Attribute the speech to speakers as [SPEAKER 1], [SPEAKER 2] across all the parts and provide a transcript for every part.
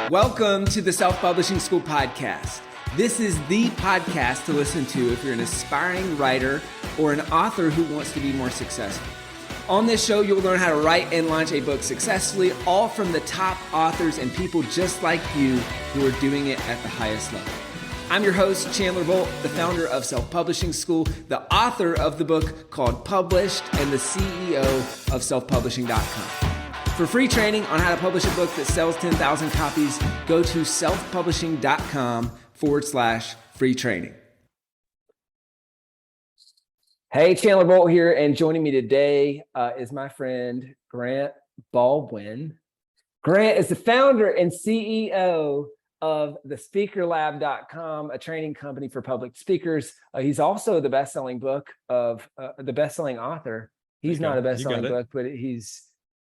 [SPEAKER 1] Welcome to the Self-Publishing School podcast. This is the podcast to listen to if you're an aspiring writer or an author who wants to be more successful. On this show, you'll learn how to write and launch a book successfully, all from the top authors and people just like you who are doing it at the highest level. I'm your host, Chandler Bolt, the founder of Self-Publishing School, the author of the book called Published, and the CEO of selfpublishing.com. For free training on how to publish a book that sells 10,000 copies, go to selfpublishing.com/free training. Hey, Chandler Bolt here, and joining me today is my friend, Grant Baldwin. Grant is the founder and CEO of the speakerlab.com, a training company for public speakers. He's also the best-selling book of the best-selling author. He's not a best-selling book, but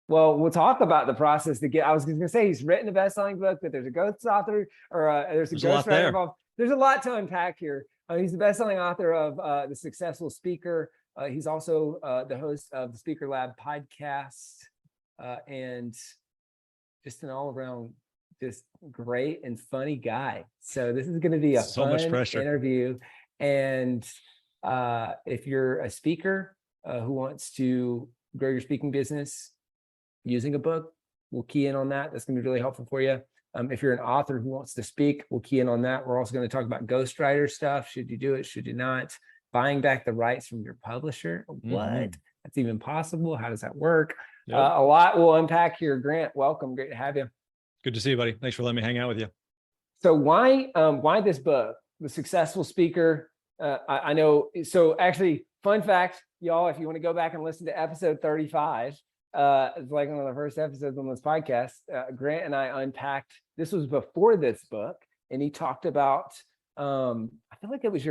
[SPEAKER 1] well, we'll talk about the process to get. I was going to say he's written a best-selling book, but there's a ghost author or there's a ghostwriter involved. There's a lot to unpack here. He's the best-selling author of The Successful Speaker. He's also the host of the Speaker Lab podcast, and just an all-around just great and funny guy. So this is going to be a fun interview. And if you're a speaker who wants to grow your speaking business using a book, we'll key in on that. That's going to be really helpful for you. If you're an author who wants to speak, we'll key in on that. We're also going to talk about ghostwriter stuff. Should you do it? Should you not? Buying back the rights from your publisher. What? That's even possible. How does that work? Yep. A lot will unpack here. Grant, welcome. Great to have you.
[SPEAKER 2] Good to see you, buddy. Thanks for letting me hang out with you.
[SPEAKER 1] So why this book, The Successful Speaker? I know. So actually, fun fact, y'all, if you want to go back and listen to episode 35, it's like one of the first episodes on this podcast. Grant and I unpacked, this was before this book, and he talked about, I feel like it was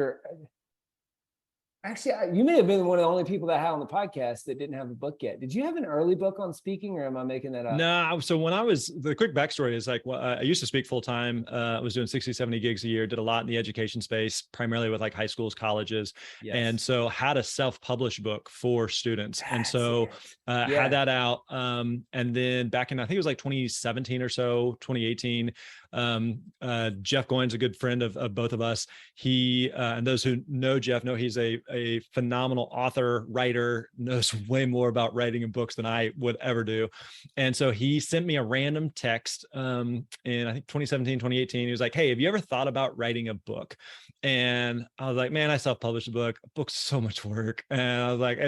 [SPEAKER 1] you may have been one of the only people that I had on the podcast that didn't have a book yet. Did you have an early book on speaking, or am I making that up?
[SPEAKER 2] No. So when the quick backstory is like, well, I used to speak full time. I was doing 60, 70 gigs a year, did a lot in the education space, primarily with like high schools, colleges. Yes. And so had a self-published book for students. And so had that out. And then back in, I think it was like 2017 or so, 2018, Jeff Goins, a good friend of both of us. He, and those who know Jeff know he's a phenomenal author, writer, knows way more about writing and books than I would ever do. And so he sent me a random text in, I think 2017, 2018. He was like, hey, have you ever thought about writing a book? And I was like, man, I self-published a book. A book's so much work. And I was like,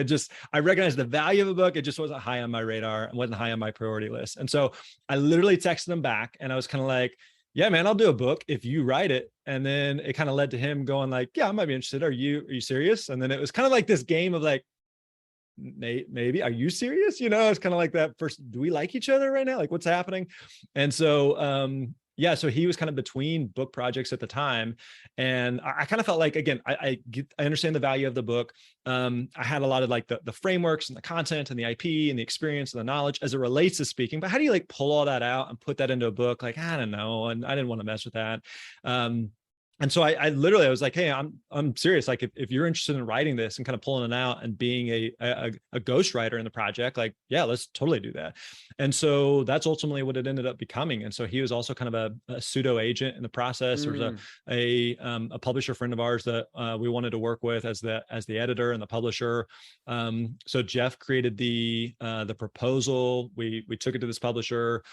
[SPEAKER 2] I recognized the value of a book. It just wasn't high on my radar. It wasn't high on my priority list. And so I literally texted him back, and I was kind of like, yeah, man, I'll do a book if you write it. And then it kind of led to him going like, yeah, I might be interested. Are you serious? And then it was kind of like this game of like, maybe, are you serious? You know, it's kind of like that first, do we like each other right now? Like, what's happening? And so, so he was kind of between book projects at the time. And I kind of felt like, again, I understand the value of the book. I had a lot of like the frameworks and the content and the IP and the experience and the knowledge as it relates to speaking, but how do you like pull all that out and put that into a book? Like, I don't know. And I didn't want to mess with that. And so I literally, I was like, hey, I'm serious. Like if you're interested in writing this and kind of pulling it out and being a ghostwriter in the project, like, yeah, let's totally do that. And so that's ultimately what it ended up becoming. And so he was also kind of a pseudo agent in the process. There was a publisher friend of ours that we wanted to work with as the editor and the publisher. So Jeff created the proposal. We took it to this publisher,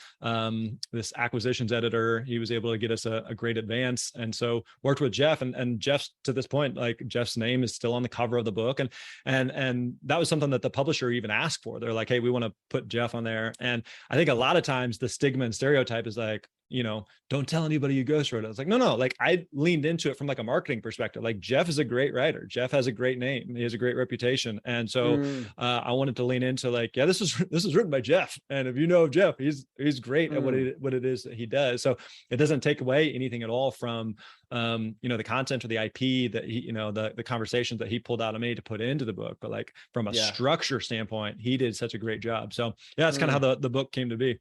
[SPEAKER 2] this acquisitions editor. He was able to get us a great advance. And so worked with Jeff, and Jeff's, to this point, like Jeff's name is still on the cover of the book. And that was something that the publisher even asked for. They're like, hey, we want to put Jeff on there. And I think a lot of times the stigma and stereotype is like, you know, don't tell anybody you ghostwrote. I was like, no, like I leaned into it from like a marketing perspective. Like Jeff is a great writer. Jeff has a great name. He has a great reputation. And so I wanted to lean into like, yeah, this is written by Jeff. And if you know Jeff, he's great at what it is that he does. So it doesn't take away anything at all from, the content or the IP that he, the conversations that he pulled out of me to put into the book. But like from a structure standpoint, he did such a great job. So yeah, that's kind of how the book came to be.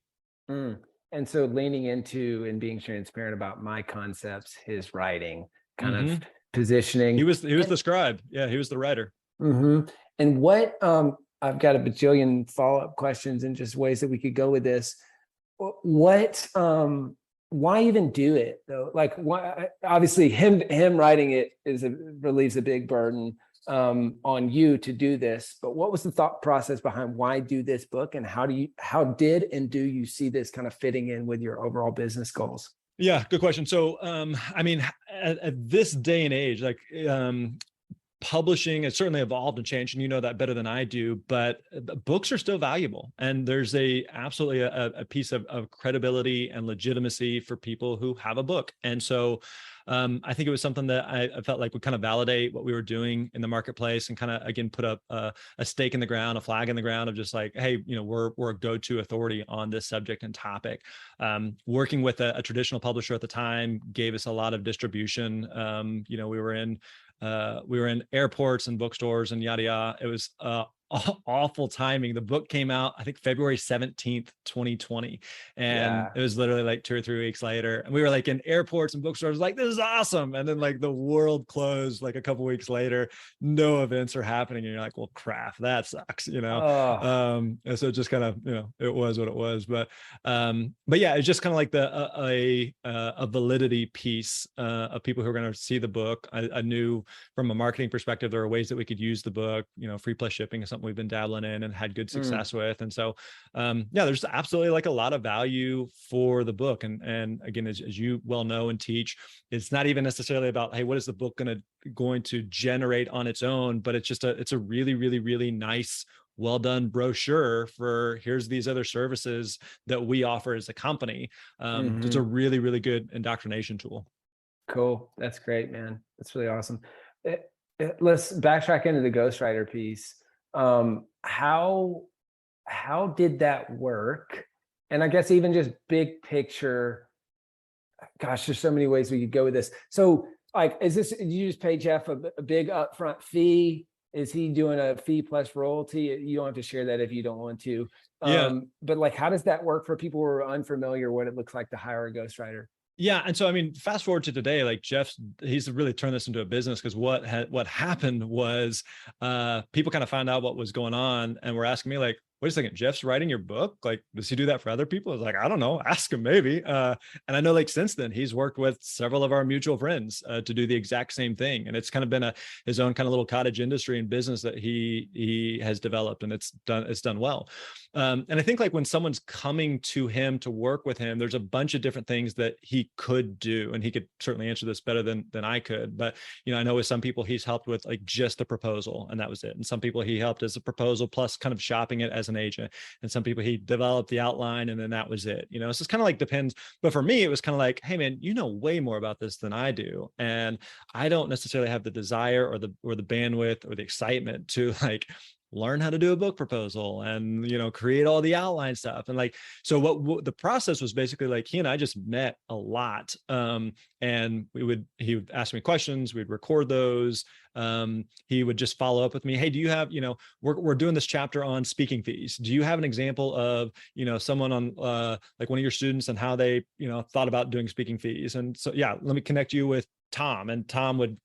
[SPEAKER 1] And so leaning into and being transparent about my concepts, his writing, kind of positioning.
[SPEAKER 2] He was the scribe. Yeah, he was the writer.
[SPEAKER 1] And what, I've got a bajillion follow-up questions and just ways that we could go with this. What why even do it though? Like, why? Obviously, him writing it relieves a big burden on you to do this. But what was the thought process behind why do this book, and how did and do you see this kind of fitting in with your overall business goals?
[SPEAKER 2] Yeah, good question. So, I mean, at this day and age, like, publishing has certainly evolved and changed, and you know that better than I do, but books are still valuable. And there's absolutely a piece of credibility and legitimacy for people who have a book. And so I think it was something that I felt like would kind of validate what we were doing in the marketplace, and kind of, again, put a stake in the ground, a flag in the ground of just like, hey, we're a go-to authority on this subject and topic. Working with a traditional publisher at the time gave us a lot of distribution. We were in airports and bookstores and yada yada. It was awful timing. The book came out, I think, February 17th, 2020. And it was literally like 2 or 3 weeks later. And we were like in airports and bookstores, like, this is awesome. And then like the world closed like a couple weeks later, no events are happening. And you're like, well, crap, that sucks, And so it just kind of, it was what it was. But yeah, it's just kind of like a validity piece of people who are going to see the book. I knew from a marketing perspective, there are ways that we could use the book, free plus shipping is something we've been dabbling in and had good success with. And so, there's absolutely like a lot of value for the book. And again, as you well know and teach, it's not even necessarily about, hey, what is the book going to generate on its own, but it's a really, really, really nice, well done brochure for here's these other services that we offer as a company. It's a really, really good indoctrination tool.
[SPEAKER 1] Cool. That's great, man. That's really awesome. Let's backtrack into the ghostwriter piece. How did that work? And I guess even just big picture, gosh, there's so many ways we could go with this. So like, did you just pay Jeff a big upfront fee? Is he doing a fee plus royalty? You don't have to share that if you don't want to. But like, how does that work for people who are unfamiliar what it looks like to hire a ghostwriter?
[SPEAKER 2] Yeah. And so, I mean, fast forward to today, like he's really turned this into a business, because what happened was people kind of found out what was going on and were asking me like, wait a second, Jeff's writing your book? Like, does he do that for other people? I was like, I don't know, ask him maybe. And I know like since then he's worked with several of our mutual friends to do the exact same thing. And it's kind of been his own kind of little cottage industry and business that he has developed, and it's done well. And I think like when someone's coming to him to work with him, there's a bunch of different things that he could do, and he could certainly answer this better than I could. But, I know with some people he's helped with like just a proposal and that was it. And some people he helped as a proposal plus kind of shopping it as an agent. And some people he developed the outline and then that was it. So it's kind of like depends. But for me, it was kind of like, hey man, you know way more about this than I do. And I don't necessarily have the desire or the bandwidth or the excitement to like learn how to do a book proposal and, create all the outline stuff. And like, so what the process was basically like, he and I just met a lot. And he would ask me questions, we'd record those. He would just follow up with me. Hey, do you have, we're doing this chapter on speaking fees. Do you have an example of, someone on like one of your students and how they, thought about doing speaking fees? And so, yeah, let me connect you with Tom, and Tom would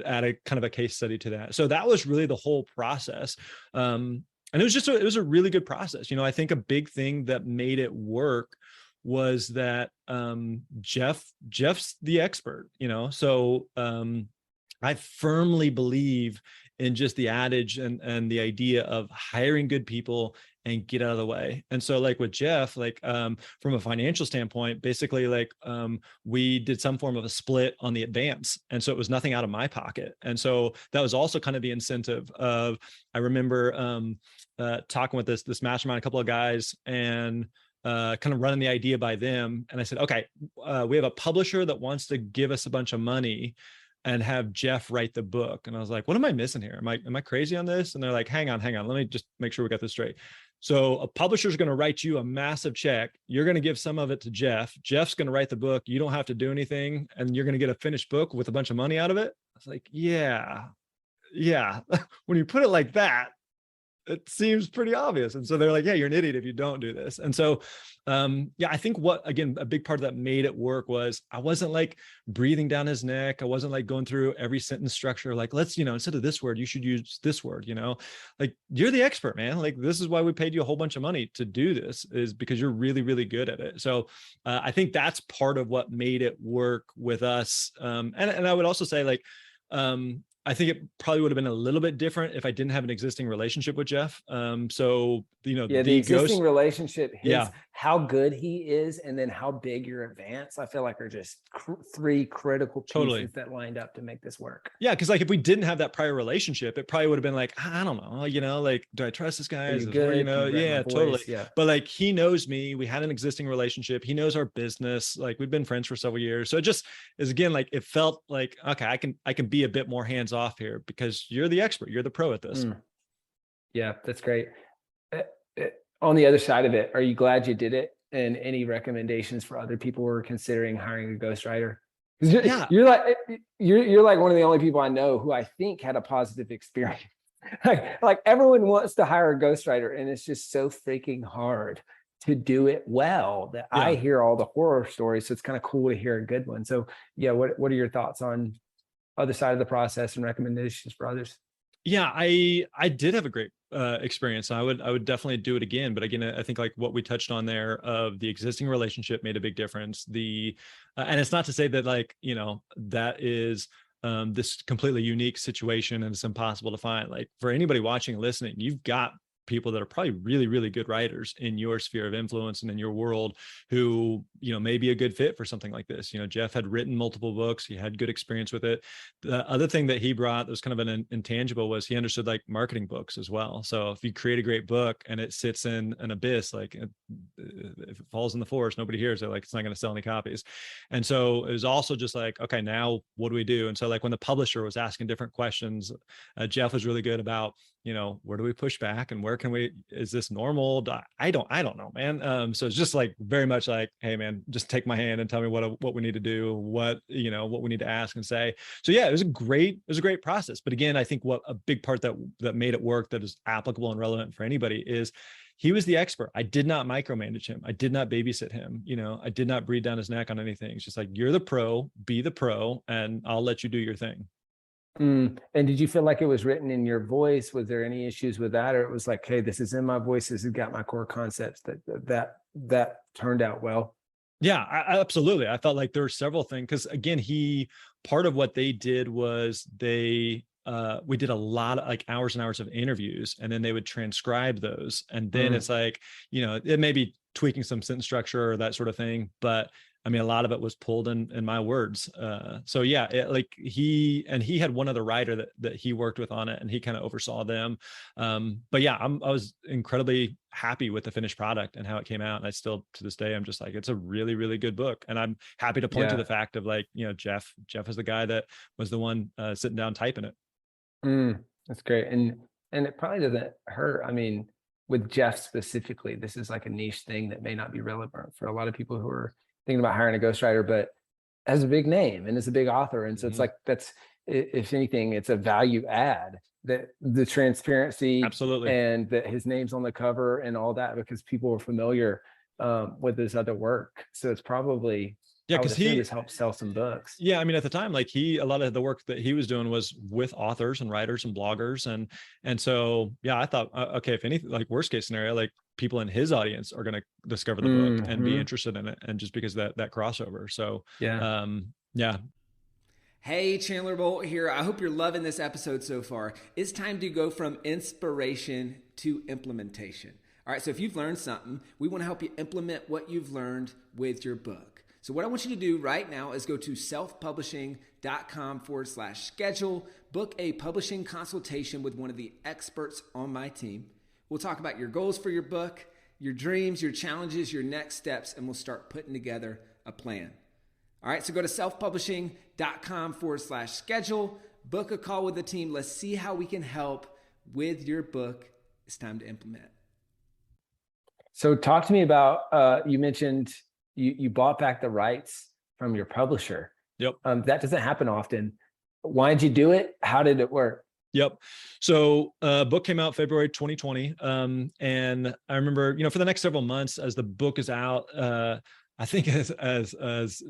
[SPEAKER 2] add a kind of a case study to that. So that was really the whole process. And it was a really good process. I think a big thing that made it work was that Jeff's the expert, so I firmly believe in just the adage and the idea of hiring good people and get out of the way. And so like with Jeff, like from a financial standpoint, basically like we did some form of a split on the advance. And so it was nothing out of my pocket. And so that was also kind of the incentive of, I remember talking with this mastermind, a couple of guys, and kind of running the idea by them. And I said, okay, we have a publisher that wants to give us a bunch of money and have Jeff write the book. And I was like, what am I missing here? Am I crazy on this? And they're like, hang on. Let me just make sure we got this straight. So a publisher is going to write you a massive check. You're going to give some of it to Jeff. Jeff's going to write the book. You don't have to do anything. And you're going to get a finished book with a bunch of money out of it. I was like, yeah. When you put it like that, it seems pretty obvious. And so they're like, yeah, you're an idiot if you don't do this. And so, yeah, I think again, a big part of that made it work was I wasn't like breathing down his neck. I wasn't like going through every sentence structure. Like, let's, instead of this word, you should use this word, like you're the expert, man. Like, this is why we paid you a whole bunch of money to do this, is because you're really, really good at it. So I think that's part of what made it work with us. And I would also say like, I think it probably would have been a little bit different if I didn't have an existing relationship with Jeff. So,
[SPEAKER 1] the existing relationship,
[SPEAKER 2] yeah,
[SPEAKER 1] how good he is, and then how big your advance, I feel like are just three critical pieces that lined up to make this work.
[SPEAKER 2] Yeah, because like if we didn't have that prior relationship, it probably would have been like, I don't know, like, do I trust this guy?
[SPEAKER 1] Is this good?
[SPEAKER 2] Yeah, totally.
[SPEAKER 1] Yeah.
[SPEAKER 2] But like he knows me. We had an existing relationship. He knows our business. Like we've been friends for several years. So it just is, again, like it felt like, okay, I can be a bit more hands off here because you're the expert. You're the pro at this.
[SPEAKER 1] Yeah, that's great. On the other side of it, are you glad you did it? And any recommendations for other people who are considering hiring a ghostwriter?
[SPEAKER 2] Yeah,
[SPEAKER 1] you're like one of the only people I know who I think had a positive experience. like everyone wants to hire a ghostwriter, and it's just so freaking hard to do it well that I hear all the horror stories. So it's kind of cool to hear a good one. So yeah, what are your thoughts on other side of the process and recommendations for others?
[SPEAKER 2] Yeah, I did have a great experience. I would definitely do it again. But again, I think like what we touched on there of the existing relationship made a big difference. And it's not to say that like, that is this completely unique situation and it's impossible to find. Like for anybody watching and listening, you've got people that are probably really, really good writers in your sphere of influence and in your world who, may be a good fit for something like this. Jeff had written multiple books. He had good experience with it. The other thing that he brought that was kind of an intangible was he understood like marketing books as well. So if you create a great book and it sits in an abyss, like if it falls in the forest, nobody hears it, like it's not going to sell any copies. And so it was also just like, okay, now what do we do? And so like when the publisher was asking different questions, Jeff was really good about, where do we push back and where can we, is this normal? I don't know, man. So it's just like very much like, hey man, just take my hand and tell me what we need to do, what we need to ask and say. So yeah, it was a great process. But again, I think what a big part that made it work, that is applicable and relevant for anybody, is he was the expert. I did not micromanage him. I did not babysit him. I did not breathe down his neck on anything. It's just like, you're the pro, be the pro, and I'll let you do your thing.
[SPEAKER 1] And did you feel like it was written in your voice? Was there any issues with that? Or it was like, hey, this is in my voice. This has got my core concepts that turned out well?
[SPEAKER 2] Yeah, absolutely. I felt like there were several things because again, part of what they did was we did a lot of like hours and hours of interviews, and then they would transcribe those. And then it's like, it may be tweaking some sentence structure or that sort of thing, but I mean, a lot of it was pulled in my words. So yeah, he had one other writer that he worked with on it, and he kind of oversaw them. But yeah, I was incredibly happy with the finished product and how it came out. And I still, to this day, I'm just like, it's a really, really good book. And I'm happy to point to the fact of like, Jeff is the guy that was the one sitting down typing it.
[SPEAKER 1] That's great. And it probably doesn't hurt. I mean, with Jeff specifically, this is like a niche thing that may not be relevant for a lot of people who are thinking about hiring a ghostwriter, but has a big name and is a big author. And so it's like, that's, if anything, it's a value add, that the transparency,
[SPEAKER 2] absolutely,
[SPEAKER 1] and that his name's on the cover and all that, because people are familiar with his other work. So it's probably, because he has helped sell some books.
[SPEAKER 2] Yeah, I mean, at the time, like a lot of the work that he was doing was with authors and writers and bloggers, and so yeah, I thought, okay, if anything, like worst case scenario, like people in his audience are going to discover the book and be interested in it, and just because that crossover. So yeah.
[SPEAKER 3] Hey, Chandler Bolt here. I hope you're loving this episode so far. It's time to go from inspiration to implementation. All right, so if you've learned something, we want to help you implement what you've learned with your book. So what I want you to do right now is go to selfpublishing.com/schedule, book a publishing consultation with one of the experts on my team. We'll talk about your goals for your book, your dreams, your challenges, your next steps, and we'll start putting together a plan. All right, so go to selfpublishing.com/schedule, book a call with the team. Let's see how we can help with your book. It's time to implement.
[SPEAKER 1] So talk to me about, you mentioned you bought back the rights from your publisher.
[SPEAKER 2] Yep.
[SPEAKER 1] That doesn't happen often. Why did you do it? How did it work?
[SPEAKER 2] Yep. So book came out February 2020. And I remember, for the next several months as the book is out, I think as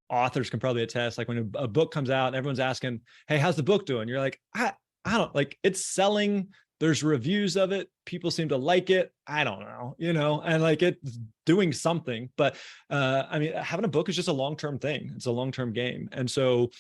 [SPEAKER 2] authors can probably attest, like when a book comes out and everyone's asking, hey, how's the book doing? You're like, I don't, like, it's selling. There's reviews of it. People seem to like it. I don't know, and like it's doing something, but I mean, having a book is just a long-term thing. It's a long-term game. And so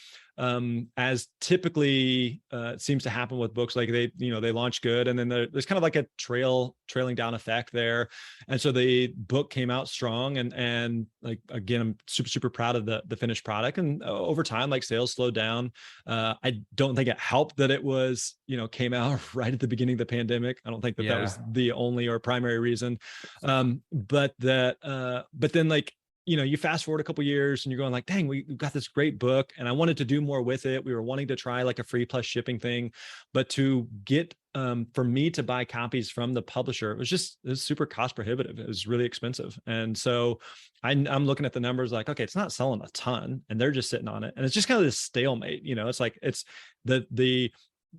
[SPEAKER 2] as typically seems to happen with books, like they launch good, and then there's kind of like a trailing down effect there. And so the book came out strong, and like, again, I'm super proud of the finished product. And over time, like, sales slowed down. I don't think it helped that it was, came out right at the beginning of the pandemic. I don't think that was the only or primary reason. But then, like, you fast forward a couple of years and you're going like, dang, we've got this great book and I wanted to do more with it. We were wanting to try like a free plus shipping thing, but to get, for me to buy copies from the publisher, it was super cost prohibitive. It was really expensive. And so I'm looking at the numbers like, okay, it's not selling a ton and they're just sitting on it. And it's just kind of this stalemate, it's like, it's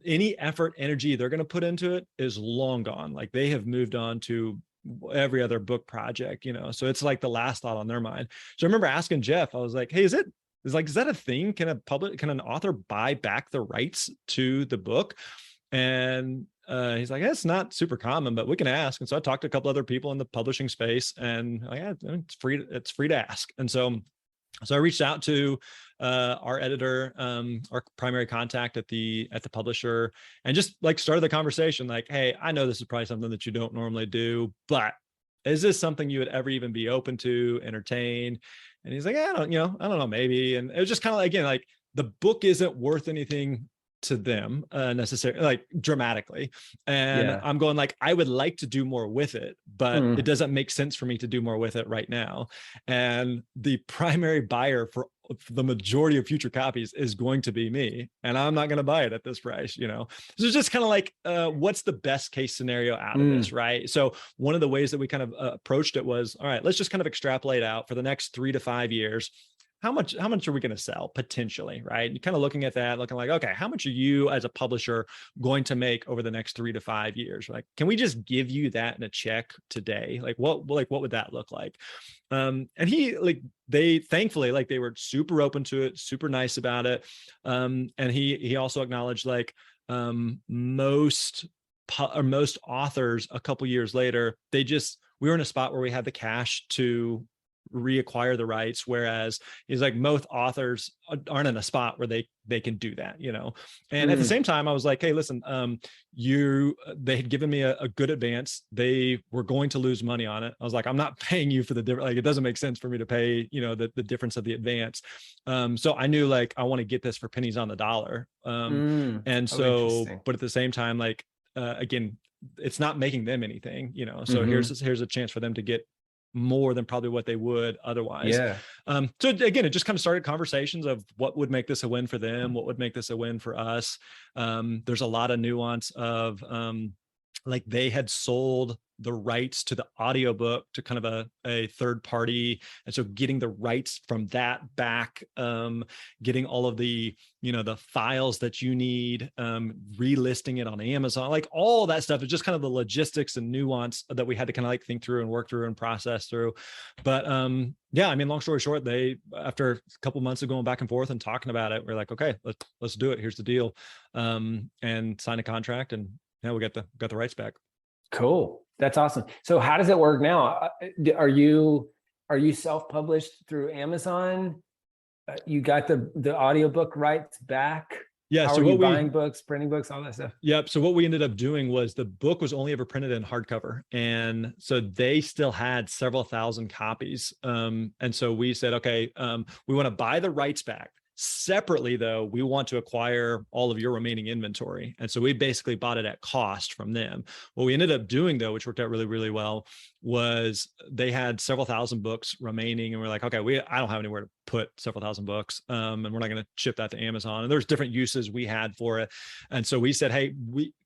[SPEAKER 2] any effort, energy they're going to put into it is long gone. Like, they have moved on to every other book project, so it's like the last thought on their mind. So I remember asking Jeff, I was like, hey, is that a thing? Can an author buy back the rights to the book? And he's like, it's not super common, but we can ask. And so I talked to a couple other people in the publishing space, and it's free to ask. And so I reached out to our editor, our primary contact at the publisher, and just like started the conversation like, hey, I know this is probably something that you don't normally do, but is this something you would ever even be open to entertain? And he's like, I don't know, maybe. And it was just kind of, again, like, the book isn't worth anything to them necessarily, like, dramatically. And I'm going like, I would like to do more with it, but it doesn't make sense for me to do more with it right now. And the primary buyer for the majority of future copies is going to be me, and I'm not going to buy it at this price, So it's just kind of like, what's the best case scenario out of this, right? So one of the ways that we kind of approached it was, all right, let's just kind of extrapolate out for the next 3 to 5 years. How much are we going to sell potentially, right? You're kind of looking at that, looking like, okay, how much are you as a publisher going to make over the next 3 to 5 years? Like, can we just give you that in a check today? Like, what would that look like? And they thankfully, like, they were super open to it, super nice about it. And he also acknowledged, like, most authors a couple years later, we were in a spot where we had the cash to reacquire the rights, whereas he's like, most authors aren't in a spot where they can do that, And at the same time, I was like, hey, listen, they had given me a good advance. They were going to lose money on it. I was like, I'm not paying you for the difference. Like, it doesn't make sense for me to pay, the difference of the advance. So I knew, like, I want to get this for pennies on the dollar. And so, but at the same time, like, again, it's not making them anything, so here's a chance for them to get more than probably what they would otherwise. So again, it just kind of started conversations of what would make this a win for them, what would make this a win for us. There's a lot of nuance of like, they had sold the rights to the audiobook to kind of a third party. And so getting the rights from that back, getting all of the, the files that you need, relisting it on Amazon, like all that stuff is just kind of the logistics and nuance that we had to kind of like think through and work through and process through. But yeah, I mean, long story short, after a couple months of going back and forth and talking about it, we're like, okay, let's do it. Here's the deal. And sign a contract, and now we got the rights back.
[SPEAKER 1] Cool. That's awesome. So how does it work now? Are you self-published through Amazon? You got the audiobook rights back?
[SPEAKER 2] Yeah.
[SPEAKER 1] How
[SPEAKER 2] so
[SPEAKER 1] are you buying books, printing books, all that stuff?
[SPEAKER 2] Yep. So what we ended up doing was, the book was only ever printed in hardcover. And so they still had several thousand copies. And so we said, okay, we want to buy the rights back. Separately, though, we want to acquire all of your remaining inventory. And so we basically bought it at cost from them. What we ended up doing, though, which worked out really, really well, was they had several thousand books remaining. And we're like, okay, I don't have anywhere to put several thousand books. And we're not going to ship that to Amazon. And there's different uses we had for it. And so we said, hey,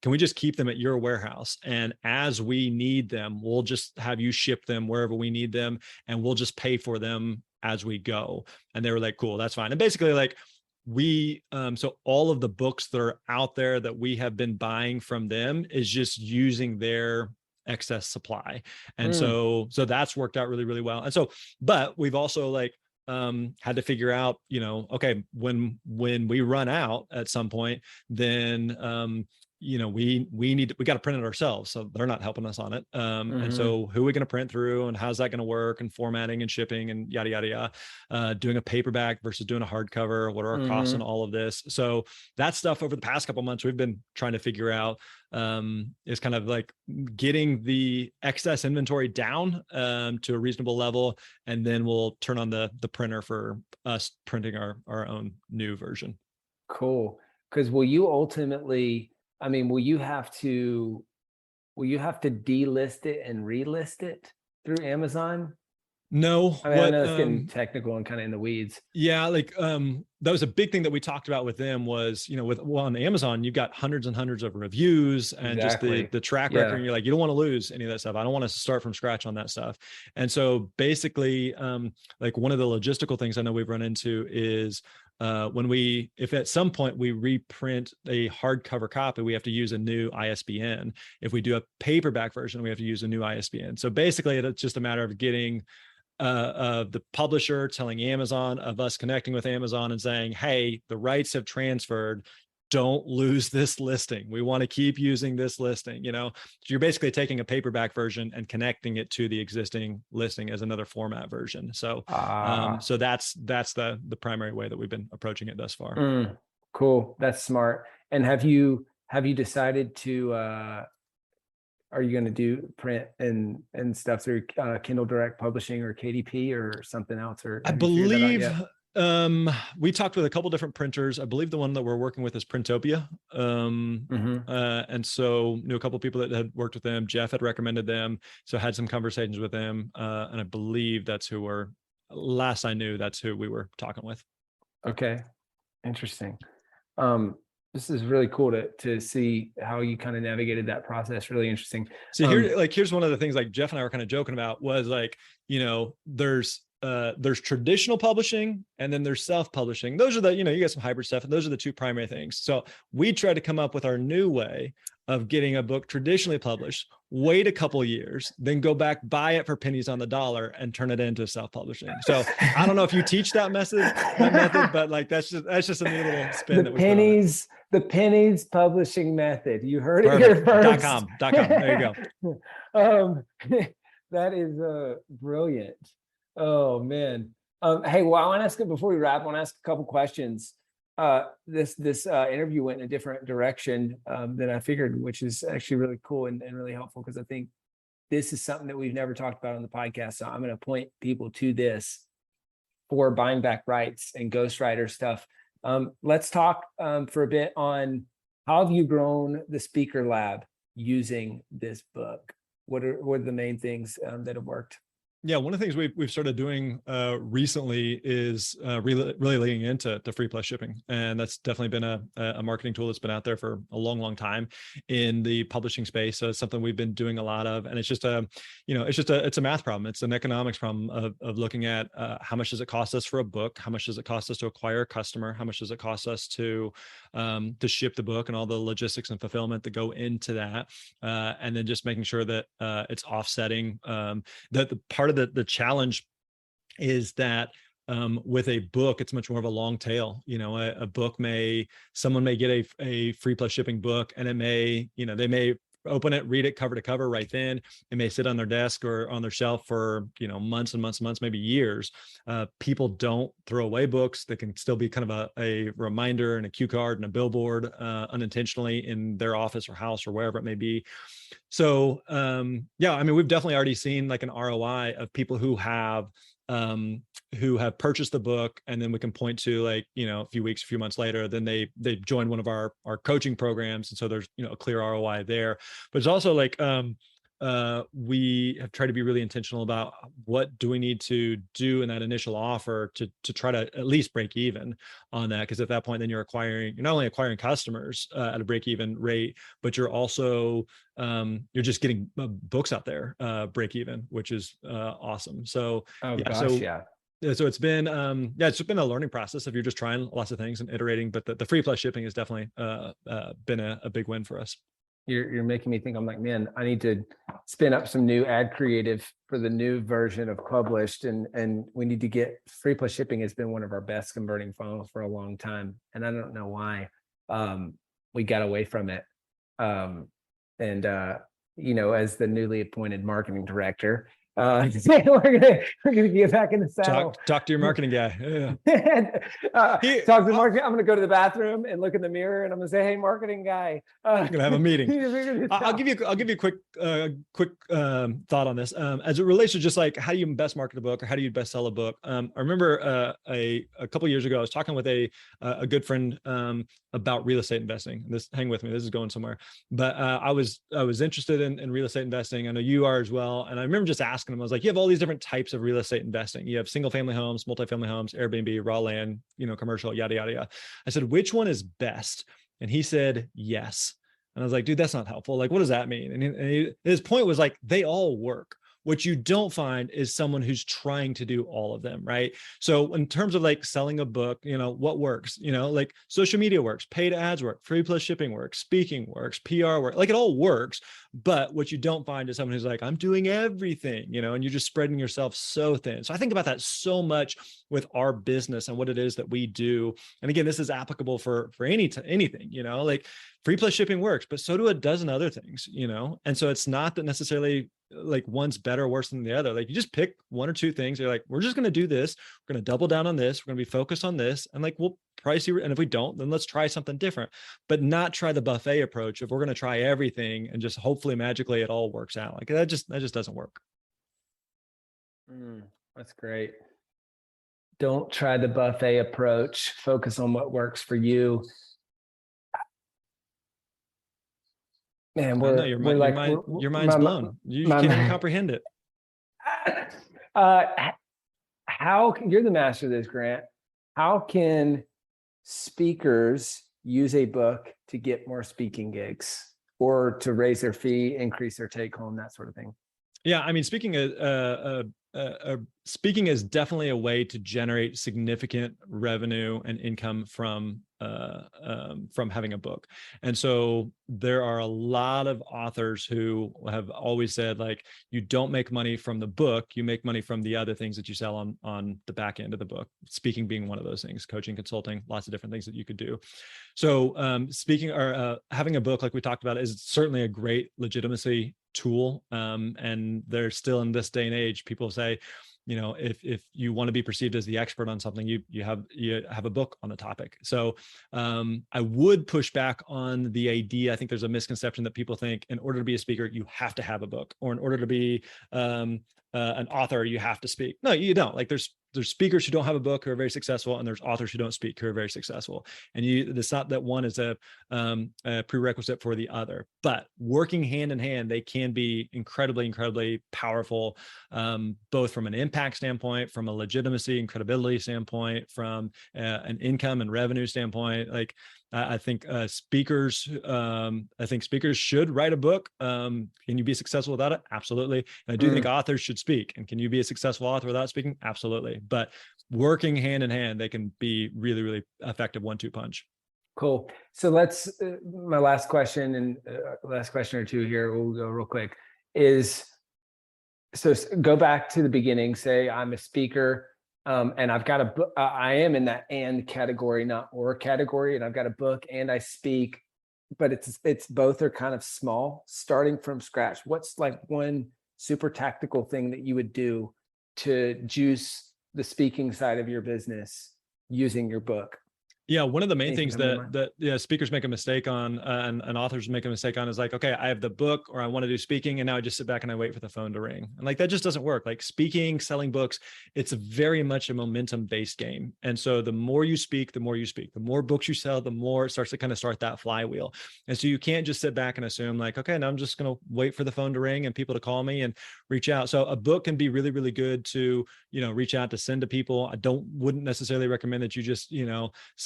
[SPEAKER 2] can we just keep them at your warehouse? And as we need them, we'll just have you ship them wherever we need them. And we'll just pay for them as we go. And they were like, cool, that's fine. And basically, like, so all of the books that are out there that we have been buying from them is just using their excess supply. And so that's worked out really, really well. And so, but we've also like, had to figure out, okay, when we run out at some point, then, we got to print it ourselves. So they're not helping us on it. And so who are we going to print through, and how's that going to work, and formatting and shipping and yada, yada, yada, doing a paperback versus doing a hardcover. What are our costs and all of this? So that stuff over the past couple of months, we've been trying to figure out, is kind of like getting the excess inventory down, to a reasonable level. And then we'll turn on the printer for us printing our own new version.
[SPEAKER 1] Cool. Because will you have to delist it and relist it through Amazon?
[SPEAKER 2] No,
[SPEAKER 1] I know it's getting technical and kind of in the weeds.
[SPEAKER 2] Yeah, like that was a big thing that we talked about with them was, on Amazon, you've got hundreds and hundreds of reviews and just the track record. And you're like, you don't want to lose any of that stuff. I don't want to start from scratch on that stuff. And so basically, like one of the logistical things I know we've run into is if at some point we reprint a hardcover copy, we have to use a new ISBN. If we do a paperback version, we have to use a new ISBN. So basically, it's just a matter of getting the publisher telling Amazon, of us connecting with Amazon and saying, hey, the rights have transferred. Don't lose this listing. We want to keep using this listing. So you're basically taking a paperback version and connecting it to the existing listing as another format version. So, so that's the primary way that we've been approaching it thus far.
[SPEAKER 1] Cool. That's smart. And have you decided to, are you going to do print and stuff through Kindle Direct Publishing or KDP or something else? Or
[SPEAKER 2] I believe we talked with a couple different printers. I believe the one that we're working with is Printopia. And so knew a couple of people that had worked with them. Jeff had recommended them. So had some conversations with them. And I believe that's last I knew, that's who we were talking with.
[SPEAKER 1] Okay. Interesting. This is really cool to see how you kind of navigated that process. Really interesting.
[SPEAKER 2] So here's one of the things like Jeff and I were kind of joking about was like, there's traditional publishing and then there's self-publishing. Those are the, you got some hybrid stuff, and those are the two primary things. So we tried to come up with our new way of getting a book traditionally published, wait a couple of years, then go back, buy it for pennies on the dollar and turn it into self-publishing. So I don't know if you teach that method, but like, that's just a new little spin.
[SPEAKER 1] The pennies publishing method. You heard it here first.
[SPEAKER 2] .com. There you
[SPEAKER 1] go. That is brilliant. Oh man. Hey, well, I want to ask, before we wrap, I want to ask a couple questions. This interview went in a different direction than I figured, which is actually really cool and really helpful, because I think this is something that we've never talked about on the podcast. So I'm going to point people to this for buying back rights and ghostwriter stuff. Let's talk for a bit on how have you grown the Speaker Lab using this book? What are the main things that have worked?
[SPEAKER 2] Yeah, one of the things we've started doing recently is really leaning into free plus shipping, and that's definitely been a marketing tool that's been out there for a long time in the publishing space. So it's something we've been doing a lot of, and it's just it's a math problem. It's an economics problem of looking at how much does it cost us for a book, how much does it cost us to acquire a customer, how much does it cost us to ship the book and all the logistics and fulfillment that go into that, and then just making sure that it's offsetting the part of the challenge is that with a book, it's much more of a long tail. A book someone may get a free plus shipping book, and it may, they may open it, read it cover to cover right then. It may sit on their desk or on their shelf for, months and months and months, maybe years. People don't throw away books. They can still be kind of a reminder and a cue card and a billboard unintentionally in their office or house or wherever it may be. So we've definitely already seen like an ROI of people who have purchased the book, and then we can point to like, a few months later, then they joined one of our coaching programs. And so there's, a clear ROI there, but it's also like, we have tried to be really intentional about what do we need to do in that initial offer to try to at least break even on that. Because at that point, then you're not only acquiring customers at a break even rate, but you're also you're just getting books out there break even, which is awesome. So So it's been, it's been a learning process if you're just trying lots of things and iterating, but the free plus shipping has definitely been a big win for us.
[SPEAKER 1] You're making me think. I'm like, man, I need to spin up some new ad creative for the new version of Published, and we need to get free plus shipping has been one of our best converting funnels for a long time, and I don't know why we got away from it. As the newly appointed marketing director, we're gonna get back in the saddle.
[SPEAKER 2] Talk to your marketing guy.
[SPEAKER 1] Talk to the marketing. I'm gonna go to the bathroom and look in the mirror, and I'm gonna say, "Hey, marketing guy,
[SPEAKER 2] I'm gonna have a meeting." I'll give you a quick thought on this. As it relates to just like how do you best market a book or how do you best sell a book. I remember a couple of years ago, I was talking with a good friend about real estate investing. Hang with me, this is going somewhere. But I was interested in real estate investing. I know you are as well. And I remember just asking him, I was like, you have all these different types of real estate investing. You have single family homes, multifamily homes, Airbnb, raw land, commercial, yada, yada, yada. I said, which one is best? And he said, yes. And I was like, dude, that's not helpful. Like, what does that mean? And his point was like, they all work. What you don't find is someone who's trying to do all of them, right? So in terms of like selling a book, what works? Like social media works, paid ads work, free plus shipping works, speaking works, PR works, like it all works. But what you don't find is someone who's like, I'm doing everything, and you're just spreading yourself so thin. So I think about that so much with our business and what it is that we do. And again, this is applicable for anything, like free plus shipping works, but so do a dozen other things, And so it's not that necessarily like one's better or worse than the other. Like you just pick one or two things. You're like, we're just going to do this. We're going to double down on this. We're going to be focused on this. And like, we'll price you. And if we don't, then let's try something different, but not try the buffet approach. If we're going to try everything and just hopefully magically it all works out, like that just doesn't work.
[SPEAKER 1] That's great. Don't try the buffet approach. Focus on what works for you. Man, your
[SPEAKER 2] mind's blown. You can't even comprehend it.
[SPEAKER 1] You're the master of this, Grant. How can speakers use a book to get more speaking gigs or to raise their fee, increase their take home, that sort of thing?
[SPEAKER 2] Yeah, I mean, speaking is definitely a way to generate significant revenue and income from having a book. And so there are a lot of authors who have always said, like, you don't make money from the book, you make money from the other things that you sell on the back end of the book. Speaking being one of those things, coaching, consulting, lots of different things that you could do. So speaking or having a book, like we talked about, is certainly a great legitimacy tool. And there's still, in this day and age, people say, if you want to be perceived as the expert on something, you have a book on the topic. So I would push back on the idea. I think there's a misconception that people think in order to be a speaker, you have to have a book, or in order to be an author, you have to speak. No, you don't. Like there's speakers who don't have a book who are very successful, and there's authors who don't speak who are very successful. And it's not that one is a prerequisite for the other, but working hand in hand, they can be incredibly, incredibly powerful, both from an impact standpoint, from a legitimacy and credibility standpoint, from an income and revenue standpoint. Like I think speakers should write a book. Can you be successful without it? Absolutely. And I do think authors should speak. And can you be a successful author without speaking? Absolutely. But working hand in hand, they can be really, really effective 1-2 punch.
[SPEAKER 1] Cool. So let's, my last question and last question or two here, we'll go real quick, is, so go back to the beginning, say I'm a speaker, and I've got a book, I am in that and category, not or category, and I've got a book and I speak, but it's both are kind of small, starting from scratch. What's like one super tactical thing that you would do to juice the speaking side of your business using your book?
[SPEAKER 2] Yeah, one of the main things that speakers make a mistake on and authors make a mistake on is like, okay, I have the book or I want to do speaking, and now I just sit back and I wait for the phone to ring. And like, that just doesn't work. Like speaking, selling books, it's very much a momentum based game. And so the more you speak, the more books you sell, the more it starts to kind of start that flywheel. And so you can't just sit back and assume like, okay, now I'm just going to wait for the phone to ring and people to call me and reach out. So a book can be really, really good to, reach out, to send to people. Wouldn't necessarily recommend that you just,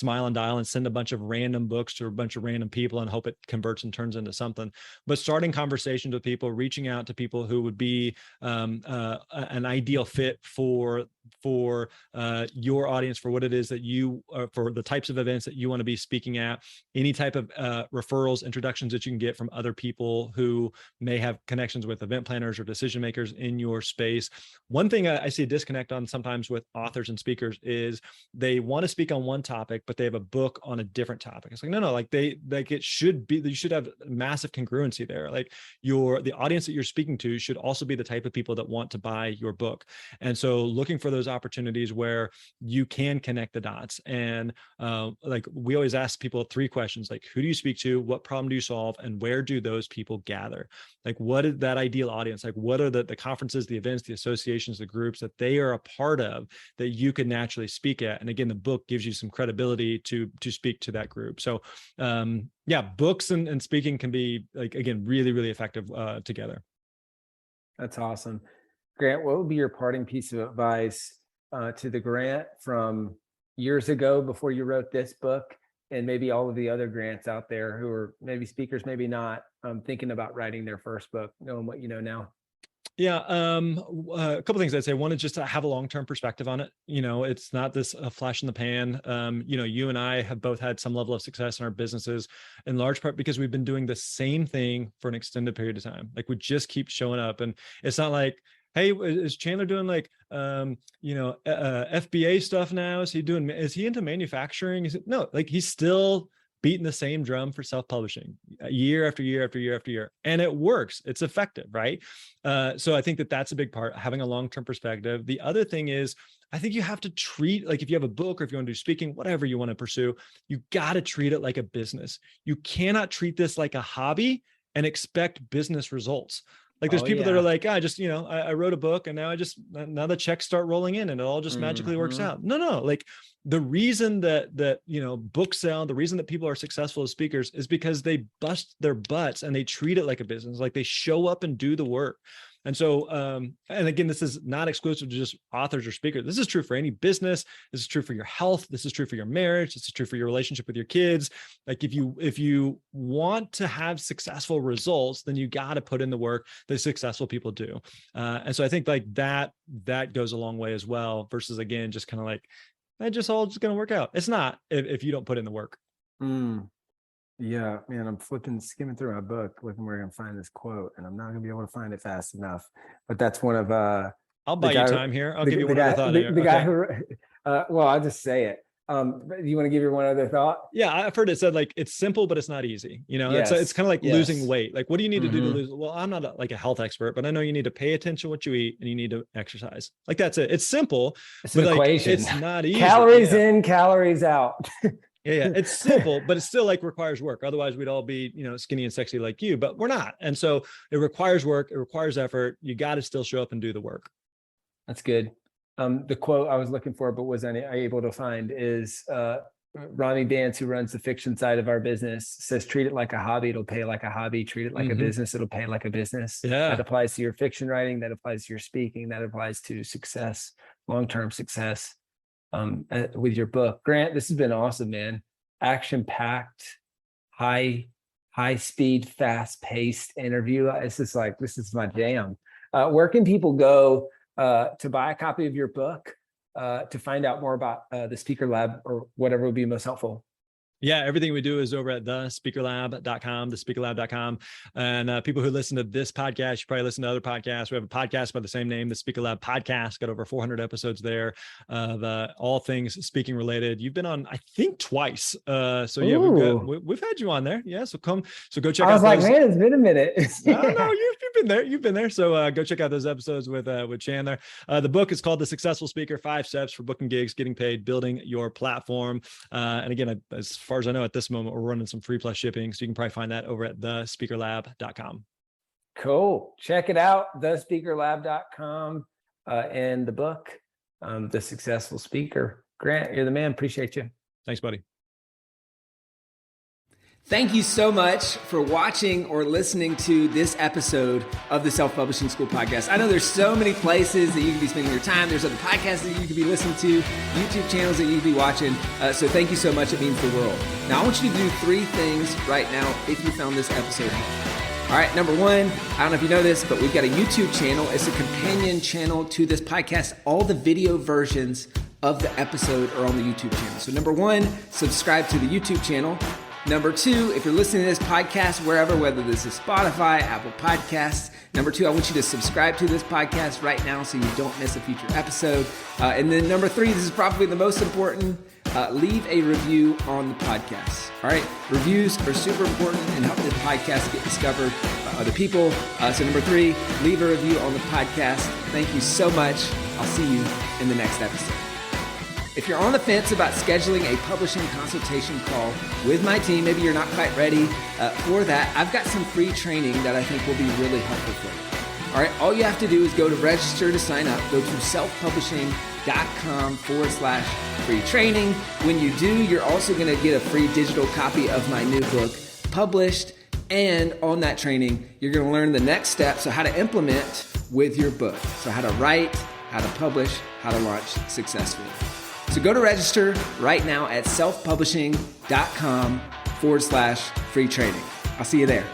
[SPEAKER 2] smile and dial and send a bunch of random books to a bunch of random people and hope it converts and turns into something. But starting conversations with people, reaching out to people who would be an ideal fit for for your audience, for what it is that you, for the types of events that you want to be speaking at, any type of referrals, introductions that you can get from other people who may have connections with event planners or decision makers in your space. One thing I see a disconnect on sometimes with authors and speakers is they want to speak on one topic, but they have a book on a different topic. It's like, no, like it should be, you should have massive congruency there. Like the audience that you're speaking to should also be the type of people that want to buy your book. And so looking for those opportunities where you can connect the dots. And like we always ask people 3 questions, like who do you speak to? What problem do you solve? And where do those people gather? Like what is that ideal audience? Like what are the conferences, the events, the associations, the groups that they are a part of that you could naturally speak at? And again, the book gives you some credibility to speak to that group. So yeah, books and speaking can be, like, again, really, really effective together.
[SPEAKER 1] That's awesome. Grant, what would be your parting piece of advice to the Grant from years ago before you wrote this book, and maybe all of the other Grants out there who are maybe speakers, maybe not, thinking about writing their first book, knowing what you know now?
[SPEAKER 2] Yeah. A couple things I'd say. One is just to have a long-term perspective on it. It's not this flash in the pan. You and I have both had some level of success in our businesses, in large part because we've been doing the same thing for an extended period of time. Like we just keep showing up, and it's not like, hey, is Chandler doing like, FBA stuff now? Is he into manufacturing? No, like he's still beating the same drum for self-publishing year after year after year after year. And it works. It's effective, right? So I think that's a big part, having a long-term perspective. The other thing is, I think you have to treat, like if you have a book or if you want to do speaking, whatever you want to pursue, you got to treat it like a business. You cannot treat this like a hobby and expect business results. Like there's people that are like, I wrote a book and now the checks start rolling in and it all just magically works out. No. Like the reason that books sell, the reason that people are successful as speakers is because they bust their butts and they treat it like a business. Like they show up and do the work. And so, and again, this is not exclusive to just authors or speakers. This is true for any business. This is true for your health. This is true for your marriage. This is true for your relationship with your kids. Like if you want to have successful results, then you got to put in the work that successful people do. And so I think like that goes a long way as well, versus again, just kind of like, that just all just going to work out. It's not if you don't put in the work.
[SPEAKER 1] Yeah, man, I'm skimming through my book, looking where I'm going to find this quote, and I'm not going to be able to find it fast enough. But that's one of
[SPEAKER 2] I'll buy you time here. I'll give you one other thought.
[SPEAKER 1] The guy who, well, I'll just say it. Do you want to give your one other thought?
[SPEAKER 2] Yeah, I've heard it said like it's simple, but it's not easy.
[SPEAKER 1] Yes.
[SPEAKER 2] It's kind of like losing weight. Like, what do you need to do to lose? Well, I'm not like a health expert, but I know you need to pay attention to what you eat and you need to exercise. Like that's it. It's simple.
[SPEAKER 1] It's an equation.
[SPEAKER 2] It's not easy.
[SPEAKER 1] Calories in, calories out.
[SPEAKER 2] Yeah, it's simple, but it still like requires work. Otherwise, we'd all be, skinny and sexy like you, but we're not. And so it requires work. It requires effort. You got to still show up and do the work.
[SPEAKER 1] That's good. The quote I was looking for, but wasn't able to find, is Ronnie Dance, who runs the fiction side of our business, says, treat it like a hobby. It'll pay like a hobby. Treat it like a business. It'll pay like a business.
[SPEAKER 2] Yeah.
[SPEAKER 1] That applies to your fiction writing. That applies to your speaking. That applies to success, long-term success. With your book. Grant, this has been awesome, man. Action-packed, high speed, fast-paced interview. This is my jam. Where can people go to buy a copy of your book, to find out more about the Speaker Lab or whatever would be most helpful?
[SPEAKER 2] Yeah, everything we do is over at thespeakerlab.com, thespeakerlab.com. And people who listen to this podcast, you probably listen to other podcasts. We have a podcast by the same name, the Speaker Lab Podcast. Got over 400 episodes there of all things speaking related. You've been on, I think, twice. So yeah, we've had you on there. Yeah, so go check out.
[SPEAKER 1] I was like, man, it's been a minute.
[SPEAKER 2] No, you've been there. So go check out those episodes with Chandler. The book is called The Successful Speaker: 5 Steps for Booking Gigs, Getting Paid, Building Your Platform. And again, as far as I know at this moment, we're running some free plus shipping. So you can probably find that over at thespeakerlab.com.
[SPEAKER 1] Cool. Check it out. Thespeakerlab.com and the book, The Successful Speaker. Grant, you're the man. Appreciate you.
[SPEAKER 2] Thanks, buddy.
[SPEAKER 3] Thank you so much for watching or listening to this episode of the Self-Publishing School podcast. I know there's so many places that you can be spending your time. There's other podcasts that you could be listening to, YouTube channels that you could be watching. So thank you so much. It means the world. Now, I want you to do 3 things right now if you found this episode helpful. All right, number one, I don't know if you know this, but we've got a YouTube channel. It's a companion channel to this podcast. All the video versions of the episode are on the YouTube channel. So number one, subscribe to the YouTube channel. Number two, if you're listening to this podcast wherever, whether this is Spotify, Apple Podcasts, number two, I want you to subscribe to this podcast right now so you don't miss a future episode. And then number three, this is probably the most important, leave a review on the podcast. All right, reviews are super important and help this podcast get discovered by other people. So number three, leave a review on the podcast. Thank you so much. I'll see you in the next episode. If you're on the fence about scheduling a publishing consultation call with my team, maybe you're not quite ready for that, I've got some free training that I think will be really helpful for you. All right, all you have to do is go to register to sign up. Go to selfpublishing.com/free training. When you do, you're also going to get a free digital copy of my new book published. And on that training, you're going to learn the next steps, so how to implement with your book. So how to write, how to publish, how to launch successfully. So go to register right now at selfpublishing.com/free training. I'll see you there.